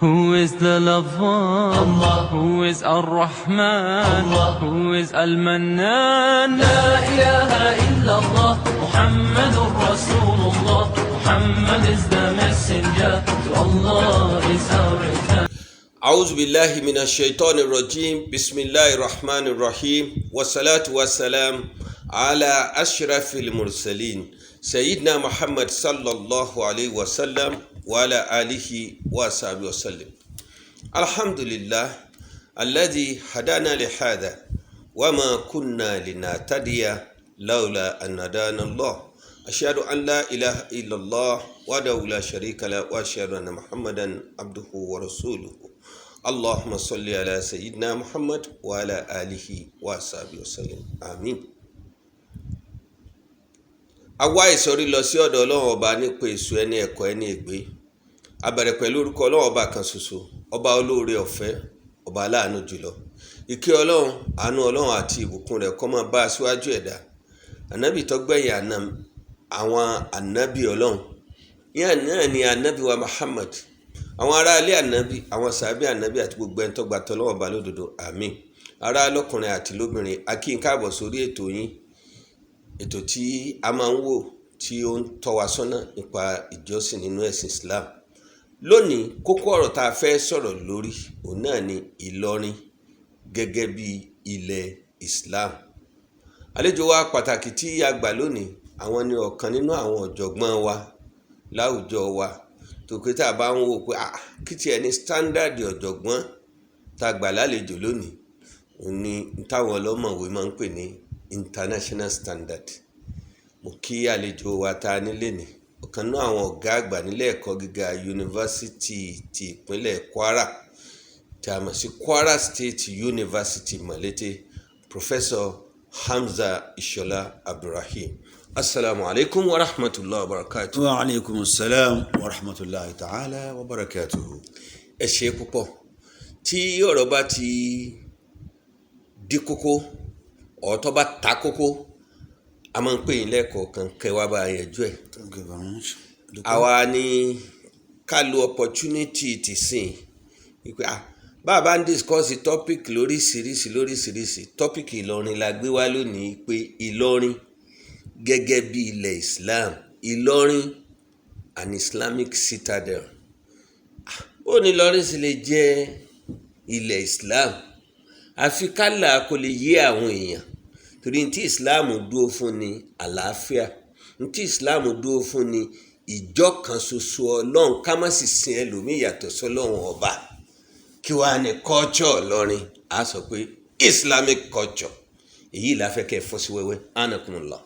Who is the lover? Allah. Who is Ar-Rahman? Allah. Who is Al-Mannan? La ilaha illallah, Muhammadur Rasulullah. Muhammad is the messenger, to Allah is our return. أعوذ بالله من الشيطان الرجيم بسم الله الرحمن الرحيم والصلاة والسلام على أشرف المرسلين سيدنا محمد صلى الله عليه وسلم وعلى آله وصحبه وسلم. الحمد لله الذي هدانا لهذا وما كنا لنهتدي لولا أن هدانا الله. أشهد أن لا إله إلا الله وحده لا شريك له وأشهد أن محمدا عبده ورسوله. اللهم صل على سيدنا محمد وعلى آله وصحبه وسلم. آمين. Àwa ìsọ̀rí lọ sí ọ̀dọ̀ Ọlọ́run ọba nípa èso ẹni ẹ̀kọ́ ẹni ègbé. A bẹ̀rẹ̀ pẹ̀lú orúkọ Ọlọ́run ọba kan ṣoṣo, ọba olóore ọ̀fẹ́, ọba aláàánú jùlọ. Ìkẹ́ Ọlọ́run, àánú Ọlọ́run àti ìbùkún rẹ̀ kó máa bá aṣíwájú ẹ̀dá. Ànábì tó gbẹ̀yìn àwọn ànábì Ọlọ́run. Ìyẹn náà ni ànábì wa Muhammad. Àwọn ará ilé ànábì, àwọn sàábé ànábì àti gbogbo ẹni tó gbà t'Ọlọ́run ọba lódodo. Àmín. Ará lọ́kùnrin àti lóbìnrin, a kí yín káàbọ̀ sórí ètò yín. Ètò tí a máa ń wò tí ó ń tọ́ wa sọ́nà nípa ìjọsìn nínú ẹ̀sìn Islam. Lónìí, kókó ọ̀rọ̀ tá a fẹ́ sọ̀rọ̀ lórí òun náà ni Ìlọrin gẹ́gẹ́ bí ilẹ̀ Islam. Àlejò wa pàtàkì tí a gbà lónìí, àwọn ni ọ̀kan nínú àwọn ọ̀jọ̀gbọ́n wa láwùjọ wa. Tó pé tá a bá ń wò pé kí tiẹ̀ ní standard ọ̀jọ̀gbọ́n tá a gbà lálejò lónìí, òun ni táwọn ọlọ́mọ̀wé máa ń pè ní international standard. Mo kí àlejò wa ta nílé ní ọ̀kan náà àwọn ọ̀gá àgbà nílé ẹ̀kọ́ gíga yunifásitì ti ìpínlẹ̀ Kwara tí a mọ̀ sí Kwara State University Malete, Professor Hamza Ishola Abdulrahim. Assalamu alaikum wa rahmatullahi wa barakatuh. Wa alaikum assalam wa rahmatullahi ta'ala wa barakatuh. Ẹ ṣé púpọ̀. Tí ọ̀rọ̀ bá ti di kókó ọ̀tọ́ bá ta kókó, a máa ń pè yín lẹ́ẹ̀kọ̀ọ̀kan kẹwàá bá yanjú ẹ̀. Thank you very much. Àwa ni ká lo opportunity ti sìn wípé bàbá ń discuss topic lóríṣiríṣi topic Ìlọrin la gbé wá lónìí pé Ìlọrin gẹ́gẹ́ bí ilẹ̀ Islam, Ìlọrin an Islamic citadel. Bó ni Ìlọrin sì lè jẹ́ ilẹ̀ Islam? Àfi kálà kò lè yé àwọn èèyàn. Torí tí Islam dúró fún ni àlàáfíà, tí Islam dúró fún ni ìjọ kan ṣoṣo Ọlọ́run, ká má sì sin ẹlòmíì yàtọ̀ sọ́lọ́run ọba. Kí wàá ní culture Ìlọrin? A sọ pé Islamic culture. Èyí la fẹ́ kẹ́ fọ́ sí wẹ́wẹ́. Anakumullah.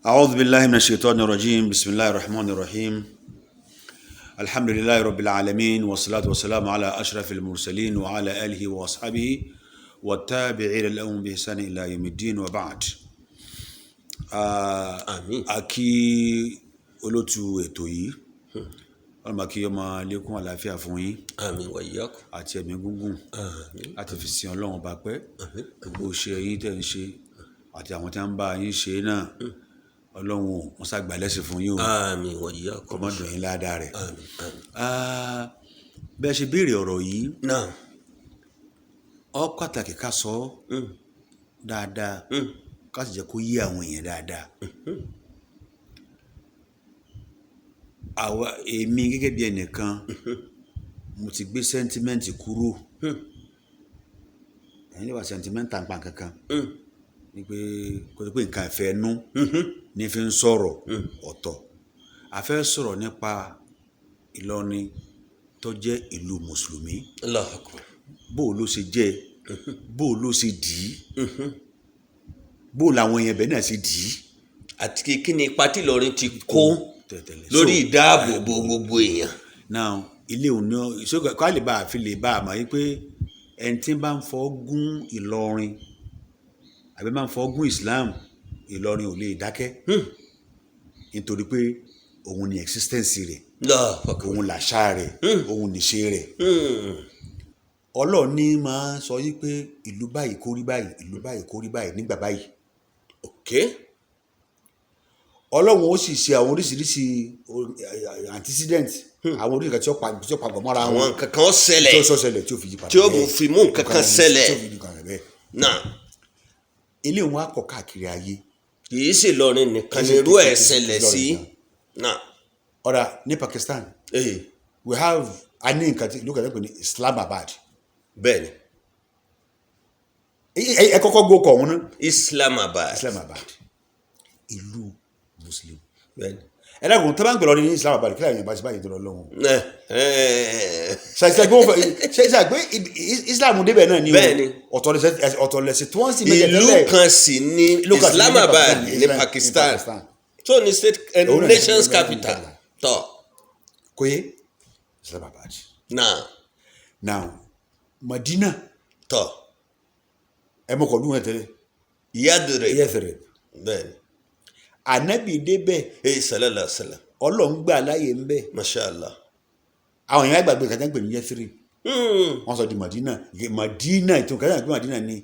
A'udhu billahi minash shaitani rajim. Bismillahir rahmanir rahim. Alhamdulillahi rabbil alamin wa salatu wa salamu ala ashrafil mursalin wa ala alihi wa ashabihi wa tabi'ina lahum bi ihsani ila yawmiddin wa ba'd. Àmín. Àkí olótù ètò yìí. Ọlọ́run kí ó máa lékún àlàáfíà fún yín. Àmín wa iyyakum. Àti ẹ̀mí gúngùn. Àmín. Láti fi sin Ọlọ́run bá pẹ́. Àmín. Gbogbo iṣẹ́ yín tẹ́ ń ṣe àti àwọn tí wọ́n bá yín ṣe náà. Ọlọ́run wọ́n ṣàgbà lẹ́sìn fún yín o. Àmín wa iyyakum. Kọ́mọ́dún yín ládàá rẹ̀. Àmín. Àmín. Bẹ́ẹ̀ ṣe béèrè ọ̀rọ̀ yìí, Náà. ó pàtàkì ká sọ dáadáa, ká sì jẹ́ kó yé àwọn èèyàn dáadáa. Èmi gẹ́gẹ́ bí ẹnìkan, mo ti gbé sẹ́ńtímẹ́ǹtì kúrò. Ẹ̀yin lè wà sẹ́ńtímẹ́ǹtì àǹpà kankan. Ní pé kó tó pé nǹkan ìfẹ́ nú ní fi ń sọ̀rọ̀ ọ̀tọ̀. A fẹ́ sọ̀rọ̀ nípa Ìlọrin tó jẹ́ ìlú Mùsùlùmí. Allahu Akbar. Bó ló ṣe jẹ́, bó ló ṣe dì í, bó làwọn èèyàn bẹ́ẹ̀ náà ṣe dì í. Àti kí ni ipa tí Ìlọrin ti kó lórí ìdáàbòbò gbogbo èèyàn. Now ilé òun náà ìṣòkè ká lè bá a fi lè bá a mọ̀ yí pé ẹni tí bá ń fọ́ gún Ìlọrin àbí máa ń fọ́ gún Islam, Ìlọrin ò lè dákẹ́ nítorí pé òun ni existence rẹ̀, òun làṣà rẹ̀, òun nìṣe rẹ̀. Ọlọ́run ní máa sọ yí pé ìlú báyìí kó rí báyìí, ìlú báyìí kó rí báyìí nígbà báyìí. Ọlọ́run ó sì ṣe àwọn oríṣiríṣi antecedent àwọn oríṣi kan tí ó papọ̀ mọ́ra wọn àwọn nǹkan kan ó ṣẹlẹ̀ tí ó ṣẹlẹ̀ tí ó fi yí padà tí ó mú fi mú nǹkan kan ṣẹlẹ̀ tí ó fi yí padà bẹ́ẹ̀. náà ilé wọn á pọ̀ káàkiri ayé. kì í sì Ìlọrin nìkan ni irú ẹ̀ ṣẹlẹ̀ sí náà. ọ̀rà ní Pakistan we have a ní nǹkan tí ìlú kan pè ní Islamabad. bẹ́ẹ̀ni. ẹ kọ́kọ́ gbó kọ̀ wọn náà. Islamabad ìlú Muslim. bẹ́ẹ̀ni. ẹ dàgbọ́n tó bá ń gbẹ̀rọ ní Islamabad kí láyé báyìí báyìí tó lọ lọ́wọ́. ṣàgbé Islam débẹ̀ náà ni ọ̀tọ̀lẹ̀sẹ̀ tí wọ́n sì méjì tẹ́lẹ̀. ìlú kan sì ní Islamabad ní Pakistan tó ní state nation's capital tó. kò yé Islamabad. now Madina. tó. ẹ mọ̀ kọ́ lóhùn ẹ̀ tẹ́lẹ̀. Yathrib. bẹ́ẹ̀ni. Ànábì débẹ̀. sallallahu alaihi wasallam. Ọlọ́run gbà láyé ń bẹ̀. Masha Allah. àwọn èèyàn gbàgbé kàtà ń pè ní Yathrib. wọ́n sọ di Madina ìtàn kàtà ń pè Madina ní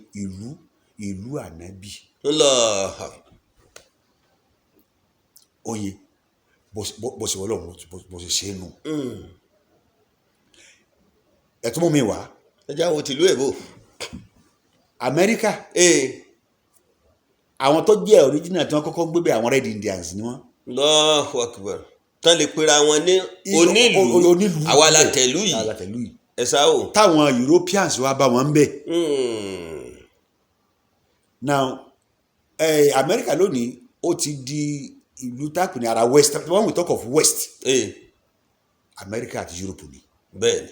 ìlú Ànábì. oye bó ṣe wọlé bó ṣe ṣe é nù. ẹ tún mú mi wá. ẹ jáwọ́ tìlú èbó. Amẹ́ríkà. àwọn tó jẹ́ original tí wọ́n kọ́kọ́ gbé bẹ́ẹ̀ àwọn Red Indians ni wọ́n. Allahu Akbar. tán lè pera wọn ní onílùú àwa la tẹ̀lú yìí ẹ sá o. táwọn Europeans wá bá wọn ń bẹ̀. now Amẹ́ríkà lónìí ó ti di ìlú tápì ní ara West when we talk of West. Amẹ́ríkà àti Europe ni. bẹ́ẹ̀ni.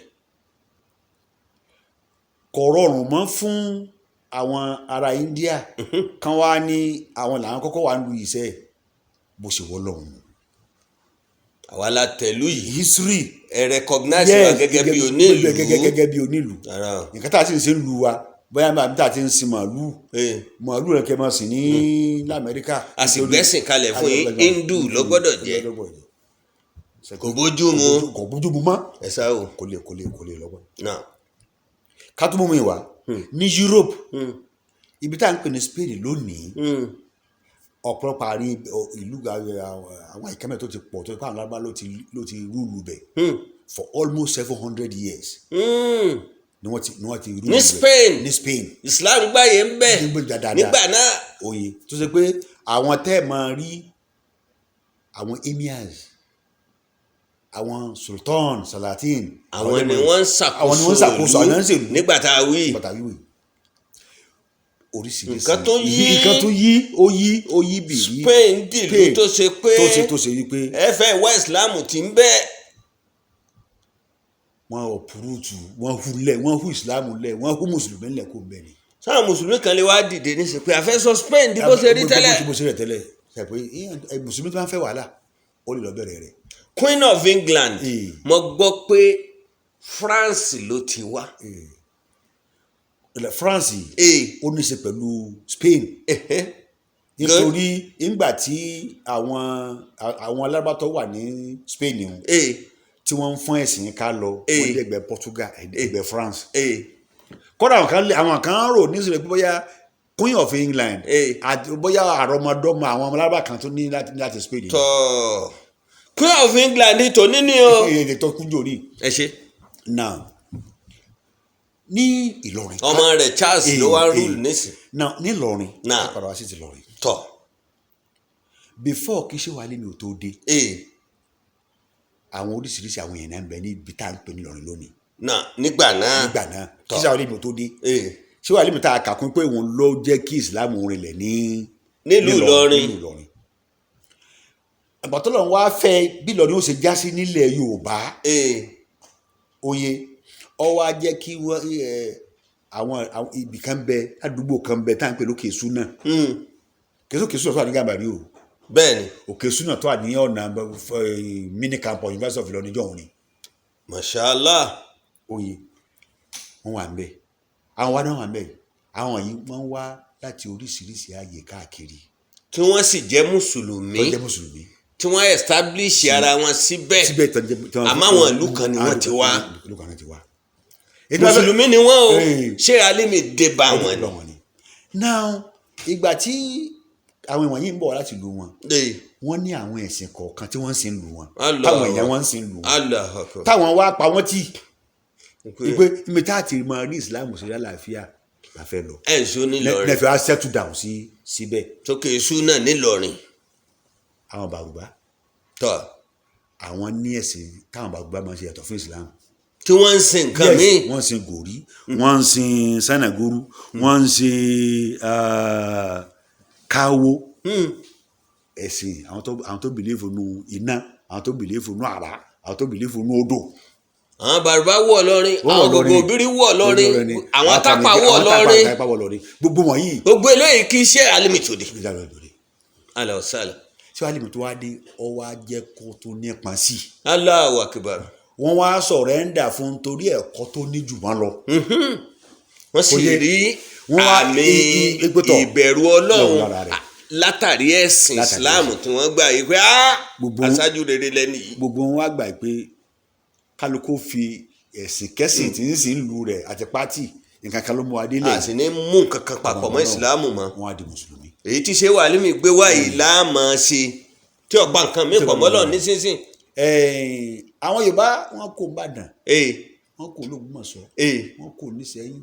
kò rọrùn mọ́ fún àwọn ará India kan wá ní àwọn làwọn kọ́kọ́ wà ń lu iṣẹ́ bó ṣe wọ́ lọ́hùn. àwa la tẹ̀lú yìí. history ẹ recognize wa gẹ́gẹ́ bí onílùú. gẹ́gẹ́ bí onílùú. nǹkan tá a ti ń ṣe ń lu wa bóyá nígbà tá a ti ń sin màálù rẹ̀ kẹ́ máa sìn ní lamẹ́ríkà. a sì gbẹ́sìn kalẹ̀ fún yín Hindu ló gbọ́dọ̀ jẹ́. kò bójú mu mọ́. ẹ sá o. kò lè lọ́gbọ́n. náà. ká tó mú mi wá ní Europe ibi tá à ń pè ní Spain lónìí ọ̀pọ̀lọpọ̀ àárín ìlú àwọn ìkẹ́mẹ̀ tó ti pọ̀ tó ipá àwọn alábá ló ti rúlu bẹ̀ for almost 700 years ni wọ́n ti rúlu bẹ̀ ní Spain. Islam gbáyé ń bẹ̀ nígbà náà. oye tó ṣe pé àwọn tẹ́ máa rí àwọn emirs àwọn sultan salatin àwọn ni wọ́n ń ṣàkóso ìlú nígbà tá a wí. oríṣiríṣi nǹkan tó yí bì yí. Spain dìlú tó ṣe pé wípé ẹ fẹ́ wá Islam tí ń bẹ. wọ́n ò púrútù wọ́n hu Islam lẹ̀ wọ́n hu mùsùlùmí lẹ̀ kó bẹ̀ ni. sáà mùsùlùmí kan lè wá dìde ní sèpé àfẹ́ sọ Spain di bó ṣe rí tẹ́lẹ̀. bó ṣe rí tẹ́lẹ̀ ṣe pé mùsùlùmí tó máa ń fẹ́ wàhálà ó lè lọ bẹ̀rẹ̀ rẹ̀. Queen of England mo gbọ́ pé France ló ti wá. France ó ní í ṣe pẹ̀lú Spain nítorí nígbà tí àwọn alábàtọ̀ wà ní Spain tí wọ́n ń fọ́n ẹ̀sìn ká lọ wọ́n dé ẹgbẹ́ Portugal ẹgbẹ́ France kódà àwọn kan rò ní ìṣẹ̀lẹ̀ bóyá Queen of England àti bóyá àrọmọdọ́mọ àwọn alábà kan tó ní láti Spain. Queen of England tó níní o. èdè tó kúnjò rí. ẹ ṣe. now ní Ìlọrin. ọmọ rẹ̀ Charles ló wá rúùlù nísìn. now ní Ìlọrin. náà padà wá sí ti Ìlọrin. tọ. before kí ṣé wàá lé mi ò tó dé. àwọn oríṣiríṣi àwọn èèyàn náà ń bẹ ní ibi tá à ń pè ní Ìlọrin lónìí. náà nígbà náà. kí ṣé wàá lé mi ò tó dé. ṣé wàá lé mi tá a kà kún pé òun ló jẹ́ kí Ìsìlámù rinlẹ̀ nílùú Ìlọrin. àbọ̀tọ́lọ̀ wá fẹ́ bí Ìlọrin ó ṣe já sí nílẹ̀ Yorùbá. oye ọ wá jẹ́ kí àwọn ibì kan bẹ àdúgbò kan bẹ tá à ń pè lókè Ṣúnà. Òkè Ṣúnà tó wà ní Gàmbàrí o. bẹ́ẹ̀ni. Òkè Ṣúnà tó wà ní ọ̀nà mini campus University of Ìlọrin jọ̀hún ni. Mashallah. oye wọ́n wà ń bẹ̀ àwọn wa náà wà ń bẹ̀ àwọn yìí wọ́n wá láti oríṣiríṣi ààyè káàkiri. tí wọ́n sì jẹ́ mùsùlùmí. tí wọ́n establish ara wọn síbẹ̀. àmọ́ àwọn ìlú kan ni wọ́n ti wá. mùsùlùmí ni wọ́n o ṣé alimi dé bá wọn ni. now ìgbà tí àwọn ìwọ̀nyí ń bọ̀ láti ìlú wọn wọ́n ní àwọn ẹ̀sìn kọ̀ọ̀kan tí wọ́n sì ń lù wọn táwọn èèyàn wọn sì ń lù wọn Allahu Akbar. táwọn wá pa wọ́n tì ìpè ibi tá a ti máa rí ìsìláàmù sí àlàáfíà la fẹ́ lọ ẹ̀sùn nílọrin lẹ́fẹ̀ẹ́ á settle down síbẹ̀. tókè iṣu náà nílọrin àwọn bàrùbá tọ́ àwọn ní ẹ̀sìn táwọn bàrùbá máa ń ṣe yàtọ̀ fún ìsìláàmù. tí wọ́n ń sin nǹkan míì. wọ́n ń sin gòrí wọ́n ń sin sanagoru wọ́n ń sin káwó ẹ̀sìn àwọn tó bìlífù nù iná àwọn tó bìlífù nù àrá àwọn tó bìlífù nù odò. àwọn bàrùbá wọ̀ lọ́rin àwọn gbogbo òbírí wọ̀ lọ́rin àwọn tápà wọ̀ lọ́rin gbogbo wọ̀nyí. gbogbo eléyìí kì í ṣe alimitude. alẹ́ ọ̀sálẹ̀. tí alimitude wá dé ọwọ́ ajẹ́ kó tó nípa sí. Allahu Akbar. wọ́n wá sọ̀rẹ́ńdà fún torí ẹ̀kọ́ tó ní jù wọ́n lọ. wọ́n sì rí àmì ìbẹ̀rù Ọlọ́run látàrí ẹ̀sìn Islam tí wọ́n gbà yìí pé aṣáájú rere lẹ́nu yìí. gbogbo wọn wá gbà pé kálukú fi ẹ̀sìn kẹ́sìn tí ń sìn lù rẹ̀ àti pátì nǹkan kan ló mú adé lẹ̀. àti ní mú nǹkan kan papọ̀ mọ́ ìsìláàmù mọ́. wọn á di mùsùlùmí. èyí tí ṣé wà límì gbé wá yìí láàmú ṣe tí ọ̀pá nǹkan mi pọ̀ mọ́lọ̀ nísinsìn. àwọn Yorùbá wọn kò Ìbàdàn wọn kò l'Ógbómọ̀ṣọ́ wọn kò n'Íṣẹ̀yìn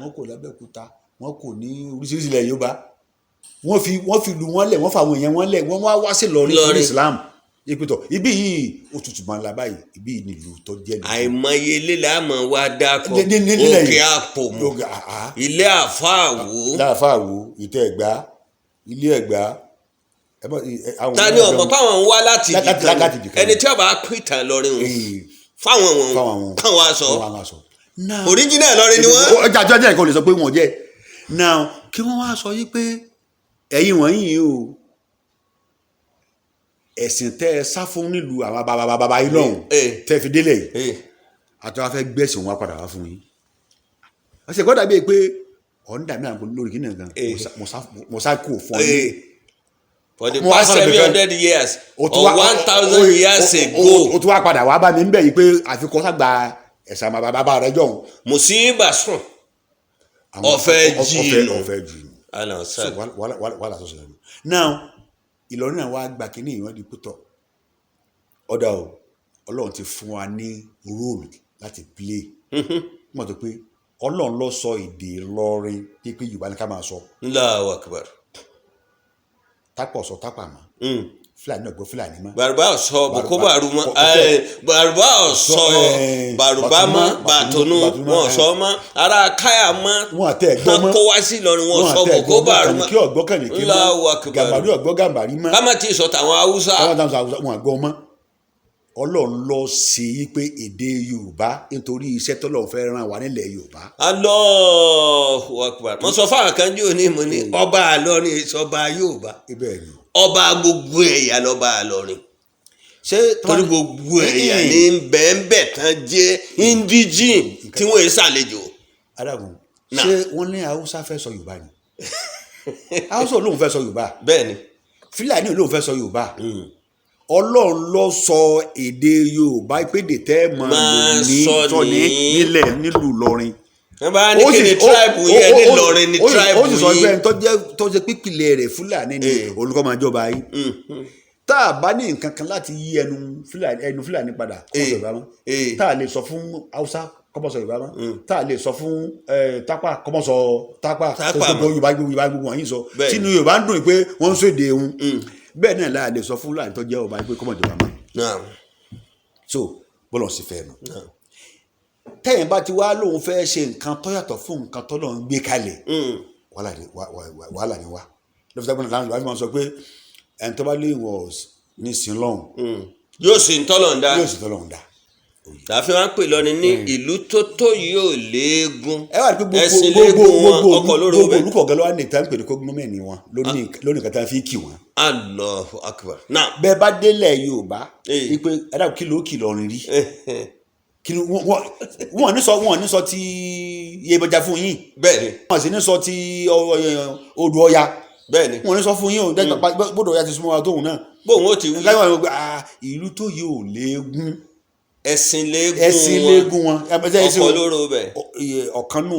wọn kò l'Abẹ́òkúta wọn kò ní oríṣiríṣi ilẹ̀ Yorùbá wọ́n fi lù wọ́n lẹ̀ wọ́n fa àwọn èèyàn wọn lẹ̀ wọ́n wá sí Ìlọrin fún Islam ìpìtọ̀ ibi yìí ó tutù máa ń la báyìí ibi yìí nílùú tó jẹ́ nílùú. àìmọye ilé làámọ̀ wá dákọ̀ òkè àpòmù ilé àfáàwò ìtẹ́ Ẹ̀gbá ilé Ẹ̀gbá. ta ni ọmọ fáwọn ń wá láti ibìkan ẹni tí ọba pìtàn lọrin o fáwọn wọn káwọn aṣọ original lọrin ni wọn. ọjà jọjọ ẹ̀kọ́ lè sọ pé wọ́n jẹ́ now kí wọ́n wá sọ yìí pé ẹ̀yin wọ̀nyí o ẹ̀sìn tẹ́ ẹ sá fún nílùú àwọn bàbá yìí lọ́hùn tẹ́ fi délẹ̀ yìí àti wọ́n fẹ́ gbẹ̀sìn wọn padà wá fún yín. ọ̀sẹ̀ kọ́ dàbí pé ọ̀n dàbí àwọn lórí kí nìkan mo sá kú fún yín. for the past 700 years or 1000 years ago. o tún wá padà wá bá mi ń bẹ̀ yìí pé àfikún sàgbà ẹ̀sà bàbá rẹ jọ̀hún. mùsíbà sùn ọ̀fẹ́ jìnnù wàhálà tó ṣẹlẹ̀ now Ìlọrin náà wá gba kínní ìwọ́n di pútọ̀ ọ̀dà o Ọlọ́run ti fún wa ní róòlù láti play wọ́n tó pé Ọlọ́run ló sọ èdè Ìlọrin pé Yorùbá ní ká máa sọ. Allahu Akbar. tápọ̀ sọ tápà mọ́ Fúlàní ọ̀gbọ́ Fúlàní mọ́. Bàrùbá ọ̀sọ́ bòkó bàrù mọ́ bàrùbá ọ̀sọ́ bàrùbá mọ́ bàtònú wọn ọ̀sọ́ mọ́ ara káyà mọ́ wọn kó wá sí Ìlọrin wọn ọ̀sọ́ bòkó bàrù mọ́. kí ọ̀gbọ́ kàn ní kí mọ́ gàmbàrí ọ̀gbọ́ gàmbàrí mọ́. ká má ti sọ tàwọn Haúsá. wọn àgbọ̀ mọ́ Ọlọ́run ló ṣe é pé èdè Yorùbá nítorí iṣẹ́ tọ́lọ́run fẹ́ ràn wá nílẹ̀ Yorùbá. Allahu Akbar. mo sọ fáwọn kan jí òní mo ní ọba Ìlọrin èso ọba Yorùbá ọba gbogbo ẹ̀yà lọ́ba Ìlọrin torí gbogbo ẹ̀yà ní bẹ́ẹ̀nbẹ́ tán jẹ́ indigene tí wọ́n ń ṣàlejò. adágún ṣé wọ́n ní Haúsá fẹ́ sọ Yorùbá ni Haúsá olóhùn fẹ́ sọ Yorùbá bẹ́ẹ̀ni Fúlàní olóhùn fẹ́ sọ Yorùbá Ọlọ́run ló sọ èdè Yorùbá ìpèdè tẹ́ máa lò ní nílẹ̀ nílùú Ìlọrin. wọ́n bá ní kí ni tribe yẹn ní Ìlọrin ní tribe yìí. ó sì sọ pé tó jẹ́ pípìlẹ̀ rẹ̀ Fúlàní ni olùkọ́ máa jọba yìí. tá a bá ní nǹkan kan láti yí ẹnu Fúlàní padà kó sọ Yorùbá mọ́ tá a lè sọ fún Haúsá kọ́mọ sọ Yorùbá mọ́ tá a lè sọ fún Tápà kọ́mọ sọ Tápà tó gbogbo Yorùbá gbogbo wọ̀nyí sọ sínú Yorùbá ń dùn pé wọ́n ń sọ èdè òun bẹ́ẹ̀ náà láà lè sọ fún Fúlàní tó jẹ́ ọba pé kọ́mọ ìjọba mọ́ so bọ́lọ̀ sì fẹ́ nu tẹ́yìn bá ti wá lóun fẹ́ ṣe nǹkan tó yàtọ̀ fún nǹkan tó lọ́n gbé kalẹ̀ wàhálà ni wá lọ́fíìsì àgbọ̀nà láwọn Yorùbá fi máa sọ pé ẹni tó bá lé ìwọ̀ ní sinlọ́hùn yóò sì ń tọ́lọ̀ ń dá láfi wọn pè lọ ní ìlú tó tó yóò léegun ẹsìn léegun wọn ọkọ lórí ọbẹ. gbogbo olùkọ́ gẹ́lọ́ wà ní ìta ń pè ní kógúnmọ́mẹ́ni wọn lónìí kan tá a fi kì wọ́n. Allahu Akbar. bẹ́ẹ̀ bá délẹ̀ Yorùbá wípé ẹ̀dá kí ló kì lọ́rin rí wọ́n ní sọ ti Yemọja fún yín bẹ́ẹ̀ni wọ́n sì ní sọ ti Odò Ọya bẹ́ẹ̀ni wọ́n ní sọ fún yín o gbọ́dọ̀ Ọya ti súnmọ́ wa tóun náà bóun ó ti wí ìlú tó yóò léegun ẹ̀sìn léegun wọn ọkọ̀ lóró bẹ̀ ọ̀kan nù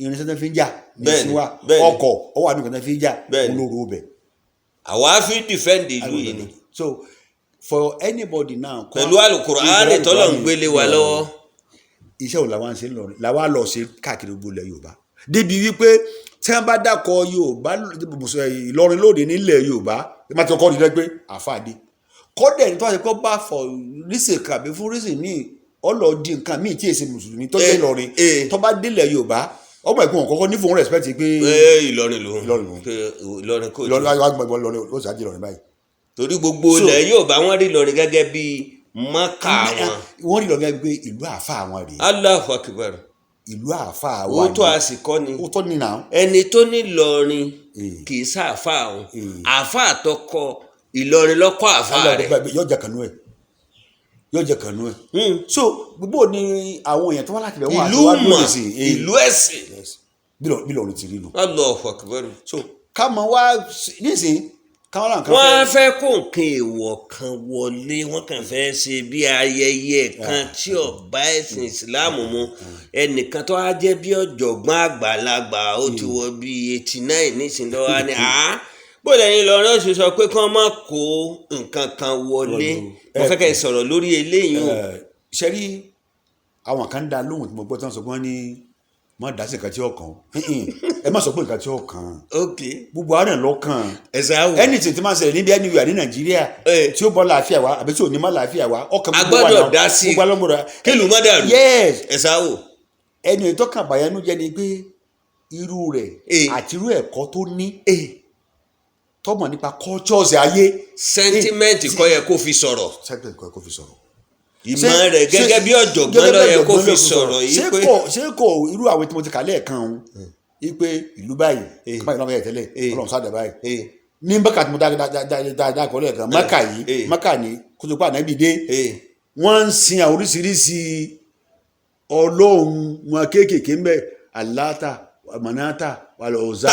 irinṣẹ́ tó fi ń jà ní ọkọ̀ ọwọ́ àdúgbò tó fi ń jà lóró bẹ̀. àwa fi dìfẹ́ǹdì ìlú yìí ni so for anybody now. pẹ̀lú Al-Qur'ani tọ́lọ̀ ń gbélé wa lọ́wọ́. iṣẹ́ wo làwọn ṣe ń lọ làwọn lọ ṣe káàkiri gbogbo ilẹ̀ Yorùbá débi wípé tí wọ́n bá dákọ̀ Yorùbá Ìlọrin lóde nílẹ̀ Yorùbá ẹ má ti kọ́ dídẹ́ pé àfàdé kọ́dẹ̀ ní tó wáyé kó bá fọ rísè kàbí fún rísè míì ọlọ́ọ̀dì nǹkan míì tí èsì mùsùlùmí tó jẹ́ Ìlọrin tó bá délẹ̀ Yorùbá ọmọ ẹ̀kún kọ́kọ́ ní fún respect pé Ìlọrin lòun Ìlọrin kò jẹ́ Ìlọrin ó sàájì Ìlọrin báyìí. torí gbogbo ilẹ̀ Yorùbá wọ́n rí Ìlọrin gẹ́gẹ́ bí Mẹ́kà wọn. wọ́n rí Ìlọrin gẹ́gẹ́ bí ìlú àáfà wọn rèé. Allahu Akbar. ìlú àáfà wa ni. ó tó àsìkò ni. ó tó ní náà. ẹni tó ní Ìlọrin kì í sáàfà òun àáfà àtọkọ Ìlọrin lọ́kọ́ àáfà rẹ̀. yóò jẹ kànú ẹ̀. so gbogbo ni àwọn èèyàn tó wá láti lẹ̀ wọ́n àti wá lóde sí i. ìlú ẹ̀sìn. bí Ìlọrin ti rí nu. Allahu Akbar. so ká mọ wá nísìnyí wọ́n fẹ́ kó nǹkan èèwọ̀ kan wọlé wọ́n kàn fẹ́ ṣe bí ayẹyẹ kan tí ó bá ẹ̀sìn ìsìláàmù mu ẹnìkan tó wá jẹ́ bí ọ̀jọ̀gbọ́n àgbàlagbà ó ti wọ bí 89 nísìnyí lọ́wọ́ ni bó lẹ́yìn lọ́rọ́ ṣe sọ pé kí wọ́n má kó nǹkan kan wọlé mo fẹ́ kẹ́ ẹ sọ̀rọ̀ lórí eléyìí. ṣe rí àwọn kan dá lóhùn tí mo gbọ́ tí wọ́n sọ pé wọ́n ní má dá sí nǹkan tí ó kàn ẹ má sọ pé nǹkan tí ó kàn gbogbo àárẹ̀ lọ́kàn anything tí máa ń ṣẹlẹ̀ níbi anywhere ní Nàìjíríà tí ó bọ́ láàfíà wa àbí tí ò ní má láàfíà wa ọkàn gbogbo wa náà agbọ́dọ̀ dá sí kí lù má dàrú ẹ̀sà wò. ẹni tó kàn bàyánú jẹ́ ni pé irú rẹ̀ àti irú ẹ̀kọ́ tó ní tọ́mọ̀ nípa cultures ayé. sentiment kọ́ yẹ kó fi sọ̀rọ̀. sentiment kọ́ yẹ kó fi sọ̀rọ̀. ìmọ̀ rẹ̀ gẹ́gẹ́ bí ọ̀jọ̀gbọ́n ló yẹ kó fi sọ̀rọ̀ yìí pé. ṣé kò irú àwọn tí mo ti kà lẹ́ẹ̀kan ọ̀hún yìí pé ìlú báyìí kábàáyé náà bẹ̀rẹ̀ tẹ́lẹ̀ Ọlọ́run sáà dẹ̀ báyìí. ní Mẹ́kà tí mo dáadáa kọ́ lẹ́ẹ̀kan Mẹ́kà yìí Mẹ́kà ní kótópá ànábì dé wọ́n ń sin àwọn oríṣiríṣi ọlọ́run wọn kéékèèké ń bẹ Àláàtà Mànáàtà Ọ̀zá.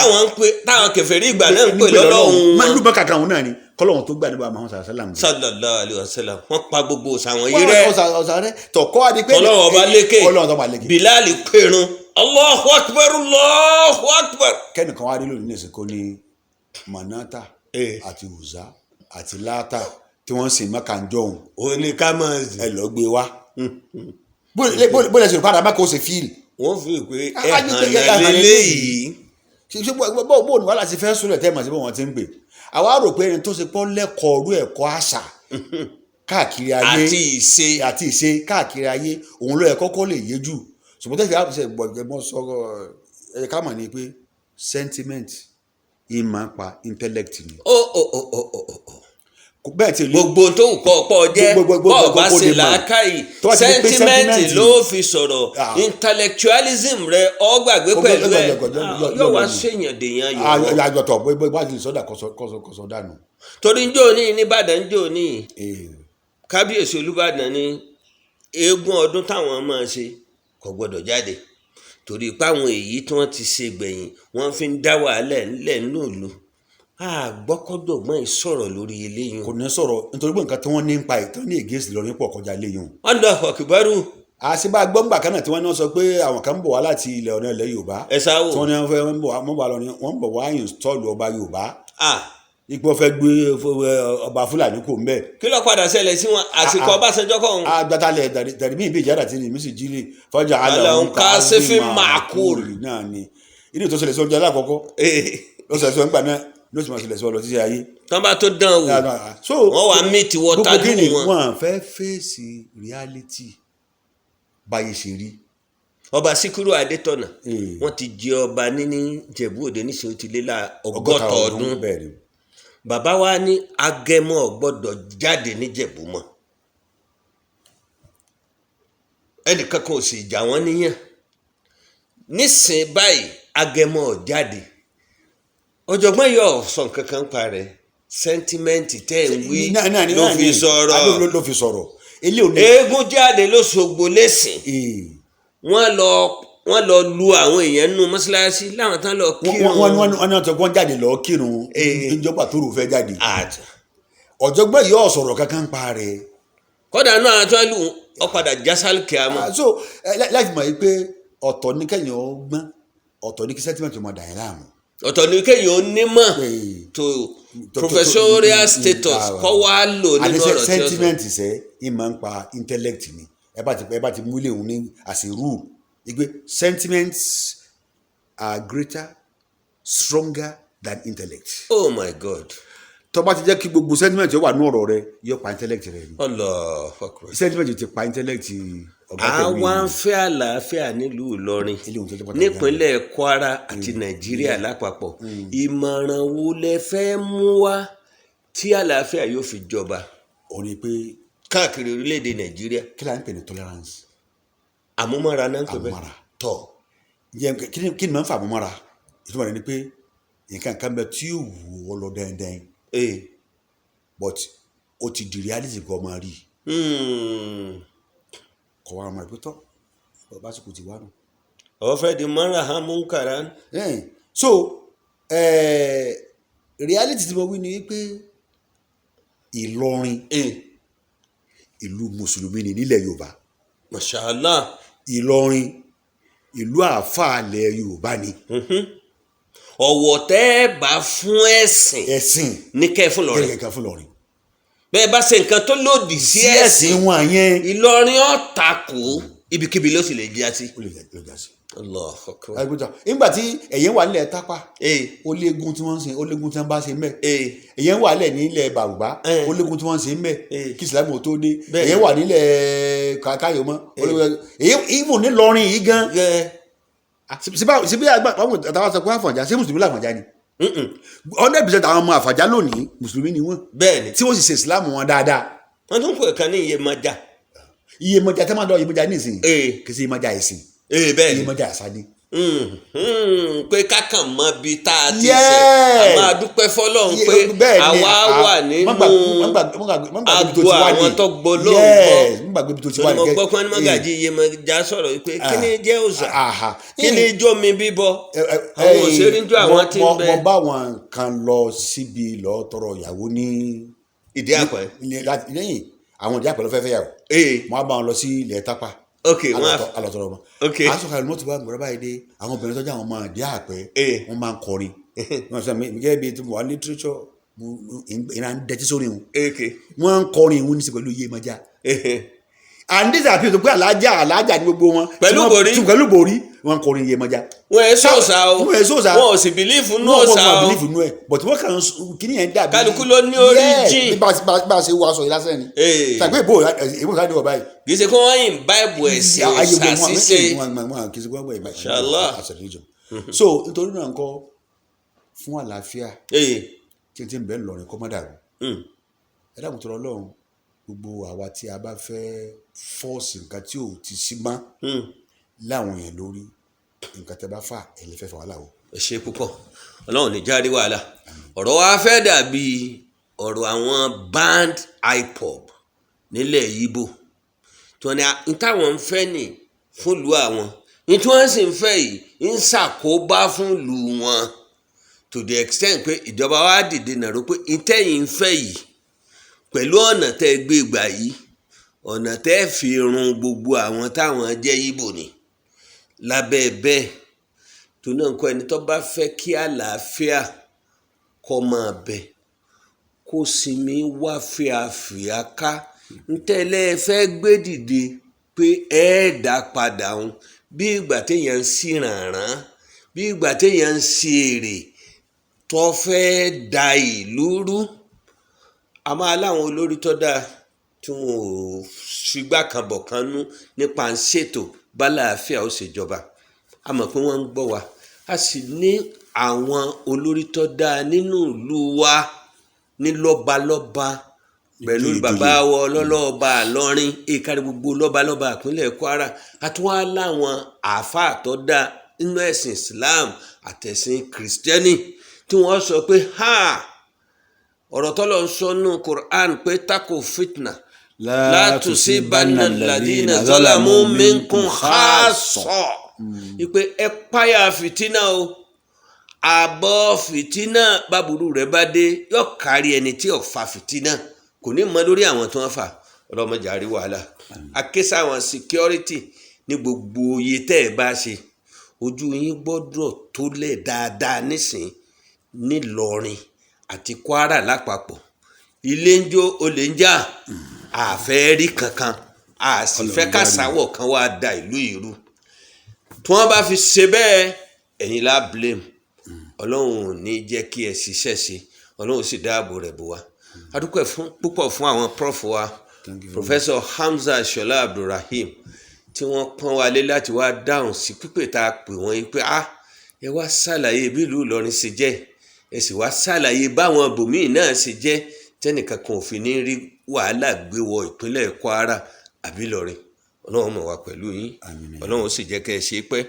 táwọn kèfèrí ìgbà náà ń pè lọ́lọ́run. máa ń lù Mẹ́kà kan òun náà ni kọ́lọ́run tó gbà níbo Muhammad sallallahu alaihi wasallam wọ́n pa gbogbo òsàwọn yìí rẹ́. ọ̀sà rẹ̀ tọ̀kọ́ adé pé Ọlọ́run ọba lékè Bilali pèrún Allahu Akbar Allahu Akbar. kẹ́nìkan wá rí lónìí ní ìsìnkú ní Mànáàtà àti Ọ̀zá àti Láàtà tí wọ́n sì Mẹ́kà ń jọ̀hún. òní ká máa ẹ lọ gbé wá. bó lè ṣe padà Mẹ́kà ó ṣe fíìlì. wọ́n fi pé ẹ̀hàn lélẹ́yìí. bó ní wàhálà ti fẹ́ sùn lẹ̀ tẹ́ màá sí bó wọ́n ti ń gbé. àwa rò pé ẹni tó ṣe pọ́ lẹ́kọ̀ọ́ orú ẹ̀kọ́ àṣà káàkiri ayé àti ìṣe káàkiri ayé òun ló yẹ kọ́kọ́ lè yé jù ṣùgbọ́n tẹ́sí àbùsẹ̀ gbọ̀gbẹ̀mọ́ sọ̀rọ̀ ẹ̀ ká mọ̀ ní pé sentiment ìmọ̀ pa intellect ni. bẹ́ẹ̀ ti gbogbo tó ń kọ́ ọ̀pọ̀ jẹ́ bọ́ọ̀ bá ṣe làákàyè sentiment ló fi sọ̀rọ̀ intellectualism rẹ ọ gbàgbé pẹ̀lú ẹ̀ yóò wá ṣèyàn dèèyàn yòó. àjọtọ̀ bá ti sọ́dà kọ́sọ́ dànù. torí njó ní nìbàdàn njó ní kábíyèsí Olúbàdàn ní eégún ọdún táwọn máa ṣe kò gbọdọ̀ jáde torí páwọn èyí tí wọ́n ti ṣe gbẹ̀yìn wọ́n fi ń dá wàhálà ńlẹ̀ nínú ìlú àgbọ́kọ́dọ̀gbọ́n ìsọ̀rọ̀ lórí eléyìí. kò ní sọ̀rọ̀ nítorí pé nǹkan tí wọ́n ní ń pa ìtàn ní ègèsì lọ́rin pọ̀ kọjá eléyìí. Allahu Akbar. àṣìbá gbọ́ngbà kan náà tí wọ́n ní wọ́n sọ pé àwọn kan ń bọ̀ wá láti ilẹ̀ ọ̀nà ilẹ̀ Yorùbá. ẹ sáwò. tí wọ́n ní wọ́n bọ̀ wá install ọba Yorùbá. ipò fẹ́ gbé ọba Fúlàní kò ń bẹ̀. kí ló padà ṣẹlẹ̀ sí wọn àsìkò Ọbásanjọ́ kọ́ wọn. àgbàtalẹ̀ tẹ̀lẹ́mí ìbí ìjára tí mi sì jílé fọjà àlàun ká sẹ́fẹ̀ màkúl. náà ni ilé tó ṣẹlẹ̀ sí ọjọ́ alákọ̀ọ́kọ́ lọ́sẹ̀ sọ nígbà náà ló sì máa ṣẹlẹ̀ sí ọ lọ sí ayé. tán bá tó dán wò wọ́n wà mí ti wọ́n tájú wọn. wọ́n fẹ́ fèsì reality báyìí ṣe rí. ọba Síkírù Adétọ̀nà wọ́n ti jẹ ọba ní Ìjẹ̀bú Òde níṣẹ́ ó ti lé 100 ọdún. bàbá wa ní Agẹmọ gbọ́dọ̀ jáde níjẹ̀bú mọ́ ẹnìkan kan ò sì jà wọ́n níyàn nísìnyí báyìí Agẹmọ jáde ọ̀jọ̀gbọ́n yóò sọ nǹkan kan pa rẹ̀ sẹ́ńtímẹ́ǹtì tẹ́ ẹ̀ ń wí ló fi sọ̀rọ̀ eégún jáde lóṣogbo lẹ́sìn wọ́n lọ lu àwọn èèyàn nínú mọ́ṣáláṣí láwọn tán lọ kírun. wọ́n jáde lọ kírun ìjọba tó rò fẹ́ jáde. ọ̀jọ̀gbọ́n yóò sọ̀rọ̀ kankan pa rẹ̀. kọ́dà náà àtúwálù ọ̀padà jásálì kìámù. so láti mọ̀ pé ọ̀tọ̀ ní kẹ́yìn ọgbọ́n ọ̀tọ̀ ní kí sẹ́ńtímẹ́ǹtì ọmọ dàí láàmú. ọ̀tọ̀ ni kéèyàn ó nímọ̀ tó professorial status kọ́ wá lò nínú ọ̀rọ̀ tí ó sọ. sentiment sẹ́ ẹ máa ń pa intellect ni ẹ bá ti mú ilé òun ní as a rule ìgbé sentiments are greater stronger than intellect. Oh my God. tó bá ti jẹ́ kí gbogbo sentiment yóò wà ní ọ̀rọ̀ rẹ yóò pa intellect rẹ ni. Allahu Akbar. sentiment ti pa intellect ọ̀gá tẹ̀lé. àwa ń fẹ́ àlàáfíà nílùú Ìlọrin nípínlẹ̀ Kwara àti Nàìjíríà lápapọ̀ ìmọ̀ràn wo lẹ fẹ́ mú wá tí àlàáfíà yóò fi jọba. ó ní pé káàkiri orílẹ̀-èdè Nàìjíríà. kí la ń pè ní tolerance. àmúmọ́ra náà ń pè bẹ́ẹ̀. àmúmọ́ra tọ̀ kí ni máa ń fa àmúmọ́ra ìtumọ̀ rẹ̀ ni pé nǹkan kan bẹ tí yóò wù ọ lọ dandan but ó ti di reality kọ́ máa rí kọ́ wa máa rí pé tọ́ básìkò ti wá nù. ọ̀fẹ́ di mọ́ra hamunkara. so reality tí mo wí ni pé Ìlọrin ìlú mùsùlùmí ni nílẹ̀ Yorùbá. Mashallah. Ìlọrin ìlú àáfàá ilẹ̀ Yorùbá ni. ọ̀wọ̀ tẹ́ ẹ bá fún ẹ̀sìn ní kẹ́ fún Ìlọrin. kẹ́ fún Ìlọrin. bẹ́ẹ̀ bá ṣe nǹkan tó lòdì sí ẹ̀sìn wọn yẹn. Ìlọrin ó takò ibikíbi ló sì lè já sí. ó lè já sí. Allahu Akbar. nígbà tí ẹ̀yẹ́ wà nílẹ̀ Tápà ó léegun tí wọ́n ń ṣe ó léegun tí wọ́n bá ṣe mẹ́. ẹ̀yẹ́ wà nílẹ̀ nílẹ̀ Bàrùbá ó léegun tí wọ́n ń ṣe mẹ́ kí Ìsìlámù tó dé. ẹ̀yẹ́ wà nílẹ̀ Káyọ̀mọ́ ìmù nílọrin yìí gan. síbí àwọn àtàwọn sọ pé Àfọ̀njá ṣé mùsùlùmí làfọ̀njá ni. 100% àwọn ọmọ Àfọ̀njá lónìí mùsùlùmí ni wọ́n. bẹ́ẹ̀ni tí wọ́n sì ṣe Ìsìlámù wọn dáadáa. wọ́n tún pè kan ní Iyemọja. Iyemọja tẹ́ máa dọ̀ Iyemọja nísìnyí kì í ṣe Iyemọja ẹ̀sìn. bẹ́ẹ̀ni Iyemọja àṣà ni. pé kákan mọ bí tá a ti ṣe a máa dúpẹ́ fọ́lọ́run pé àwa wà nínú agbo àwọn tó gbọ́ lóhùn gbọ́ mo gbọ́ pé Mọ́gàjí Iyemọja sọ̀rọ̀ pé kí ni jẹ́ òòṣà kí ni ijó mi bíbọ àwọn òṣèré ń jó àwọn tí ń bẹ. mo bá wọn kan lọ síbi lọ tọrọ ìyàwó ní Ìdí Àpẹ́ lẹ́yìn àwọn Ìdí Àpẹ́ ló fẹ́ yàwó mo bá wọn lọ sí ilẹ̀ Tápà alọtọrọ ọmọ asọkalẹ mọtò bá gbọdọ báyìí dé àwọn obìnrin tọjá àwọn ọmọ Ìdí Àpẹ́ wọn máa ń kọrin wọn sọ mi gẹ́gẹ́ bíi tí mo wà literature ìran dẹtí sórí wọn wọn ń kọrin ìwọn níṣẹ pẹ̀lú Iyemọja and this appeal tó pé alájà ní gbogbo wọn pẹ̀lú borí wọn ń kọrin Iyemọja. wọn ẹ sọ̀sà o wọn ò sì bìlífù nù ọ̀sà o wọn ò bìlífù nù ẹ but wọn kàn kíní yẹn dàbí. kálukú ló ní origin. bá a ṣe wọ aṣọ yìí lásán ni. tàbí èbó sáré wọ báyìí. kì í ṣe kí wọ́n yìn báìbù ẹ̀sìn ṣàṣìṣe. kì í ṣe kí wọ́n gbọ́ ìbá as a religion. so nítorí náà nǹkan fún àlàáfíà tí n bẹ́ẹ̀ lọrin kọ́ mọ́ dàrú. ẹ dàgbọ́n tọrọ Ọlọ́run gbogbo àwa tí a bá fẹ́ fọ́ọ̀sì nǹkan tí ò ti sí mọ́ láwọn yẹn lórí nǹkan tẹ́ bá fà ẹ̀ lè fẹ́ fà wàhálà o. ẹ ṣe púpọ̀ Ọlọ́run ní jáde wàhálà ọ̀rọ̀ wa fẹ́ dàbí ọ̀rọ̀ àwọn band hip-hop nílẹ̀ Ìgbò tí wọ́n ní táwọn ń fẹ́ nì fún ìlú àwọn ní tí wọ́n sì ń fẹ́ yìí ń ṣàkóbá fún ìlú wọn to the extent pé ìjọba wa dìde nàró pé ìtẹ̀yìn ń fẹ́ yìí pẹ̀lú ọ̀nà tẹ́ gbé gbà yìí ọ̀nà tẹ́ fi run gbogbo àwọn táwọn jẹ́ Ìgbò ni lábẹ́ bẹ́ẹ̀ tó náà kọ́ ẹni tó bá fẹ́ kí àlàáfíà kó máa bẹ kó sinmi wá fìàfìà ká ntẹ́lẹ̀ fẹ́ gbé dìde pé ẹ̀ẹ́dà padà ń bí ìgbà téèyàn ń sí rànràn bí ìgbà téèyàn ń sí èrè tó fẹ́ da ìlú rú àmọ́ aláwọn olórí tó dáa tí wọn ò figbá kan bọ̀ kan nú nípa ń ṣètò bálàáfíà ó ṣèjọba a mọ̀ pé wọ́n ń gbọ́ wa a sì ní àwọn olórí tó dáa nínú ìlú wa ní lọ́balọ́ba pẹ̀lú bàbá wa ọlọ́lọ́ọba Ìlọrin èkárí gbogbo lọ́balọ́ba ìpínlẹ̀ Kwara àtúwá láwọn àáfàá tó dáa nínú ẹ̀sìn Islam àtẹ̀sìn Kìrìsìtẹ́nì tí wọ́n sọ pé ọ̀rọ̀ tọ́lọ̀ ń sọ nínú Qur'an pé tako fitna la tusibanna alladhina zalamu minkum khassa ìpè ẹ páyà fìtínà o àbọ̀ fìtínà báburú rẹ̀ bá dé yóò kárí ẹni tí ò fa fìtínà kò ní mọ lórí àwọn tí wọ́n fà ọlọ́mọdé àrí wàhálà akéṣà àwọn security ní gbogbo iye tẹ́ ẹ bá ṣe ojú yín gbọ́dọ̀ tólẹ̀ dáadáa nísìn nílọrin àti Kwara lápapọ̀. Ilé ń jó olè ń jà, àfẹ́ rí kankan, a sì fẹ́ kàsáwọ̀ kan wá da ìlú ìrú. Tí wọ́n bá fi ṣe bẹ́ẹ̀, ẹ̀yin la blame. Ọlọ́run ò ní jẹ́ kí ẹ ṣiṣẹ́ ṣe, Ọlọ́run sì dáàbò rẹ̀ bò wá. A dúpẹ́ púpọ̀ fún àwọn prof wa, Professor Hamza Shola Abdulrahim, tí wọ́n pọ́n wa lé láti wá dáhùn sí pípè tá a pè wọ́n yìí pé ẹ wá ṣàlàyé bí ìlú Ìlọrin ṣe jẹ́, ẹ sì wá ṣàlàyé báwọn ibòmíì náà ṣe jẹ́, tẹ́nìkan kan ò fi ní rí wàhálà gbé wọ ìpínlẹ̀ Kwara àbí Ìlọrin. Ọlọ́run mọ̀ wá pẹ̀lú yín, Ọlọ́run sì jẹ́ kẹ́ ẹ ṣe pẹ́.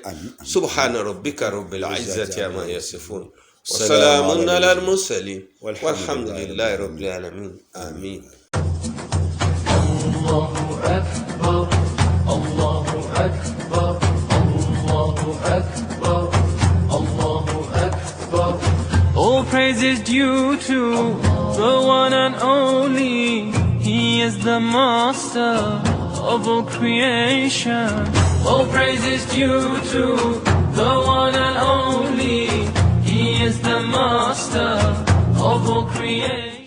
Subhana rabbika rabbil izzati amma yasifun, wa salamun alal mursalin, walhamdulillahi rabbil alamin. Amin. Allahu Akbar, Allahu Akbar, Allahu Akbar, Allahu Akbar. All praise is due to the one and only. He is the master of all creation. All praise is due to the one and only. He is the master of all creation.